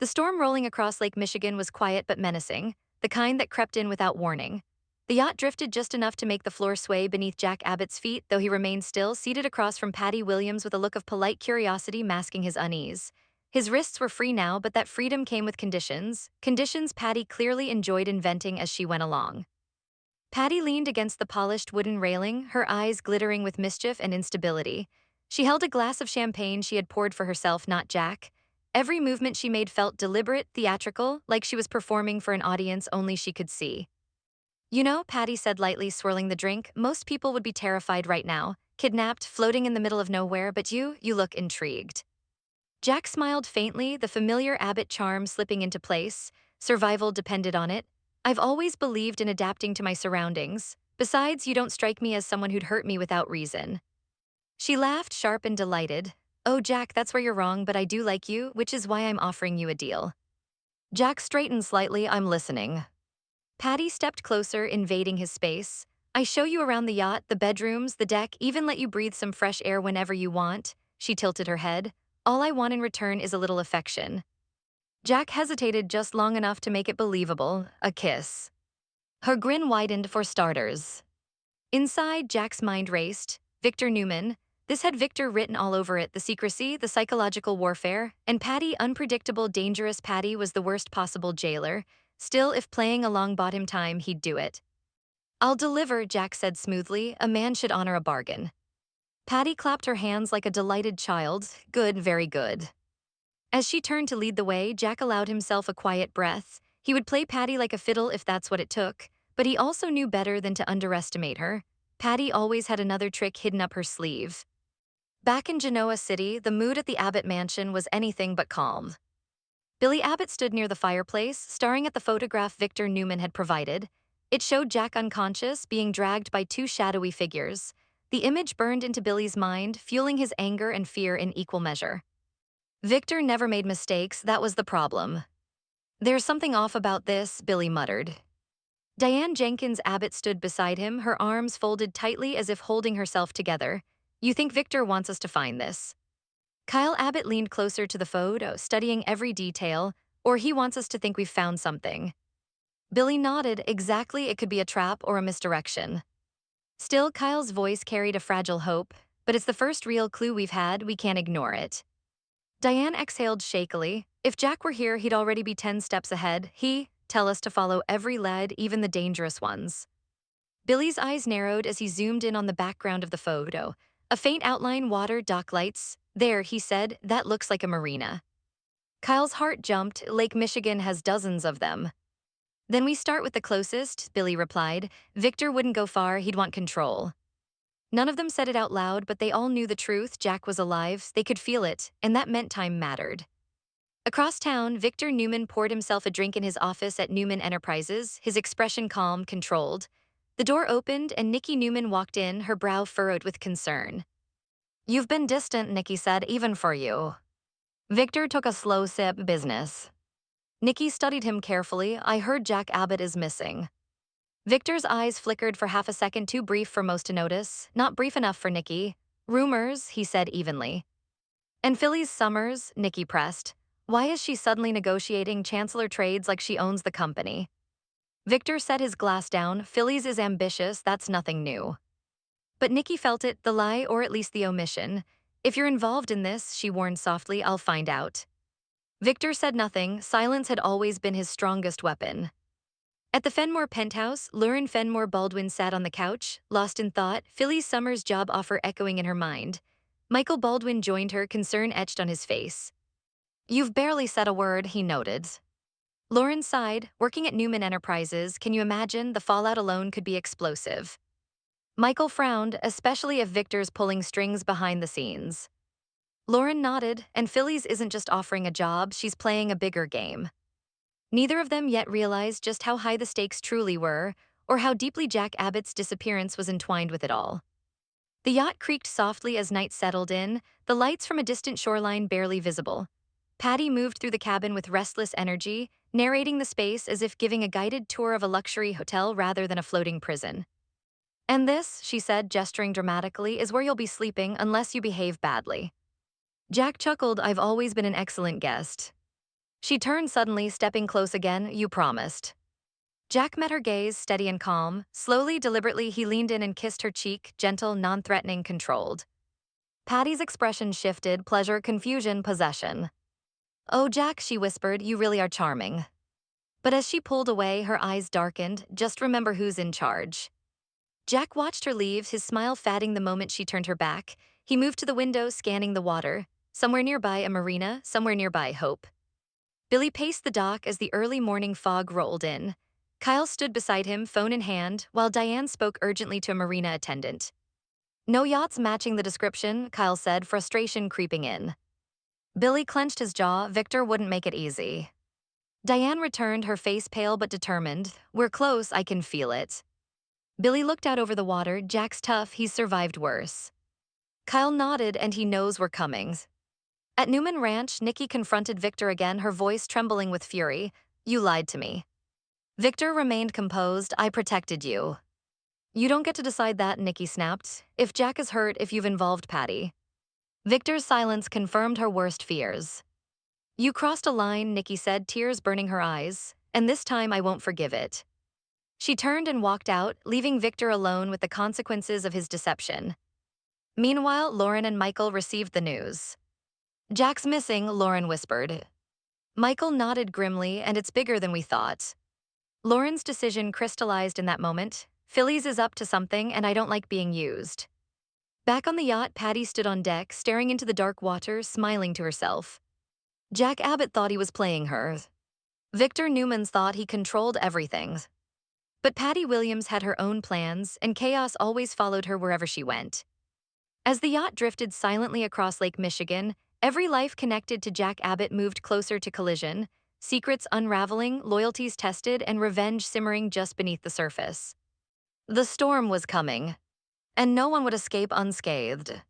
The storm rolling across Lake Michigan was quiet but menacing, the kind that crept in without warning. The yacht drifted just enough to make the floor sway beneath Jack Abbott's feet, though he remained still, seated across from Patty Williams with a look of polite curiosity masking his unease. His wrists were free now, but that freedom came with conditions Patty clearly enjoyed inventing as she went along. Patty leaned against the polished wooden railing, her eyes glittering with mischief and instability. She held a glass of champagne she had poured for herself, not Jack. Every movement she made felt deliberate, theatrical, like she was performing for an audience only she could see. You know, Patty said lightly, swirling the drink, most people would be terrified right now, kidnapped, floating in the middle of nowhere, but you look intrigued. Jack smiled faintly, the familiar Abbott charm slipping into place. Survival depended on it. I've always believed in adapting to my surroundings. Besides, you don't strike me as someone who'd hurt me without reason. She laughed, sharp and delighted. Oh, Jack, that's where you're wrong, but I do like you, which is why I'm offering you a deal. Jack straightened slightly. I'm listening. Patty stepped closer, invading his space. I show you around the yacht, the bedrooms, the deck, even let you breathe some fresh air whenever you want. She tilted her head. All I want in return is a little affection. Jack hesitated just long enough to make it believable, a kiss. Her grin widened for starters. Inside, Jack's mind raced. Victor Newman. This had Victor written all over it, the secrecy, the psychological warfare, and Patty, unpredictable, dangerous Patty, was the worst possible jailer. Still, if playing along bought him time, he'd do it. I'll deliver, Jack said smoothly. A man should honor a bargain. Patty clapped her hands like a delighted child. Good, very good. As she turned to lead the way, Jack allowed himself a quiet breath. He would play Patty like a fiddle if that's what it took, but he also knew better than to underestimate her. Patty always had another trick hidden up her sleeve. Back in Genoa City, the mood at the Abbott mansion was anything but calm. Billy Abbott stood near the fireplace, staring at the photograph Victor Newman had provided. It showed Jack unconscious, being dragged by two shadowy figures. The image burned into Billy's mind, fueling his anger and fear in equal measure. Victor never made mistakes, that was the problem. There's something off about this, Billy muttered. Diane Jenkins Abbott stood beside him, her arms folded tightly as if holding herself together. You think Victor wants us to find this? Kyle Abbott leaned closer to the photo, studying every detail, or he wants us to think we've found something. Billy nodded. Exactly, it could be a trap or a misdirection. Still, Kyle's voice carried a fragile hope. But it's the first real clue we've had, we can't ignore it. Diane exhaled shakily. If Jack were here, he'd already be 10 steps ahead. Tell us to follow every lead, even the dangerous ones. Billy's eyes narrowed as he zoomed in on the background of the photo. A faint outline, water, dock lights. There, he said, that looks like a marina. Kyle's heart jumped. Lake Michigan has dozens of them. Then we start with the closest, Billy replied. Victor wouldn't go far, he'd want control. None of them said it out loud, but they all knew the truth. Jack was alive, they could feel it, and that meant time mattered. Across town, Victor Newman poured himself a drink in his office at Newman Enterprises, his expression calm, controlled. The door opened and Nikki Newman walked in, her brow furrowed with concern. You've been distant, Nikki said, even for you. Victor took a slow sip. Business. Nikki studied him carefully. I heard Jack Abbott is missing. Victor's eyes flickered for half a second, too brief for most to notice, not brief enough for Nikki. Rumors, he said evenly. And Phyllis Summers, Nikki pressed. Why is she suddenly negotiating chancellor trades like she owns the company? Victor set his glass down. Phyllis is ambitious, that's nothing new. But Nikki felt it, the lie, or at least the omission. If you're involved in this, she warned softly, I'll find out. Victor said nothing. Silence had always been his strongest weapon. At the Fenmore penthouse, Lauren Fenmore Baldwin sat on the couch, lost in thought, Phyllis Summers' job offer echoing in her mind. Michael Baldwin joined her, concern etched on his face. You've barely said a word, he noted. Lauren sighed. Working at Newman Enterprises, can you imagine? The fallout alone could be explosive. Michael frowned, especially if Victor's pulling strings behind the scenes. Lauren nodded, and Phyllis isn't just offering a job, she's playing a bigger game. Neither of them yet realized just how high the stakes truly were, or how deeply Jack Abbott's disappearance was entwined with it all. The yacht creaked softly as night settled in, the lights from a distant shoreline barely visible. Patty moved through the cabin with restless energy, narrating the space as if giving a guided tour of a luxury hotel rather than a floating prison. And this, she said, gesturing dramatically, is where you'll be sleeping unless you behave badly. Jack chuckled. I've always been an excellent guest. She turned suddenly, stepping close again. You promised. Jack met her gaze, steady and calm. Slowly, deliberately, he leaned in and kissed her cheek, gentle, non-threatening, controlled. Patty's expression shifted, pleasure, confusion, possession. Oh, Jack, she whispered, you really are charming. But as she pulled away, her eyes darkened. Just remember who's in charge. Jack watched her leave, his smile fading the moment she turned her back. He moved to the window, scanning the water. Somewhere nearby, a marina, somewhere nearby, hope. Billy paced the dock as the early morning fog rolled in. Kyle stood beside him, phone in hand, while Diane spoke urgently to a marina attendant. No yachts matching the description, Kyle said, frustration creeping in. Billy clenched his jaw. Victor wouldn't make it easy. Diane returned, her face pale but determined. We're close, I can feel it. Billy looked out over the water. Jack's tough, he's survived worse. Kyle nodded, and he knows we're coming. At Newman Ranch, Nikki confronted Victor again, her voice trembling with fury. You lied to me. Victor remained composed. I protected you. You don't get to decide that, Nikki snapped. If Jack is hurt, if you've involved Patty. Victor's silence confirmed her worst fears. You crossed a line, Nikki said, tears burning her eyes, and this time I won't forgive it. She turned and walked out, leaving Victor alone with the consequences of his deception. Meanwhile, Lauren and Michael received the news. Jack's missing, Lauren whispered. Michael nodded grimly, and it's bigger than we thought. Lauren's decision crystallized in that moment. Phyllis is up to something, and I don't like being used. Back on the yacht, Patty stood on deck, staring into the dark water, smiling to herself. Jack Abbott thought he was playing her. Victor Newman's thought he controlled everything. But Patty Williams had her own plans, and chaos always followed her wherever she went. As the yacht drifted silently across Lake Michigan, every life connected to Jack Abbott moved closer to collision, secrets unraveling, loyalties tested, and revenge simmering just beneath the surface. The storm was coming, and no one would escape unscathed.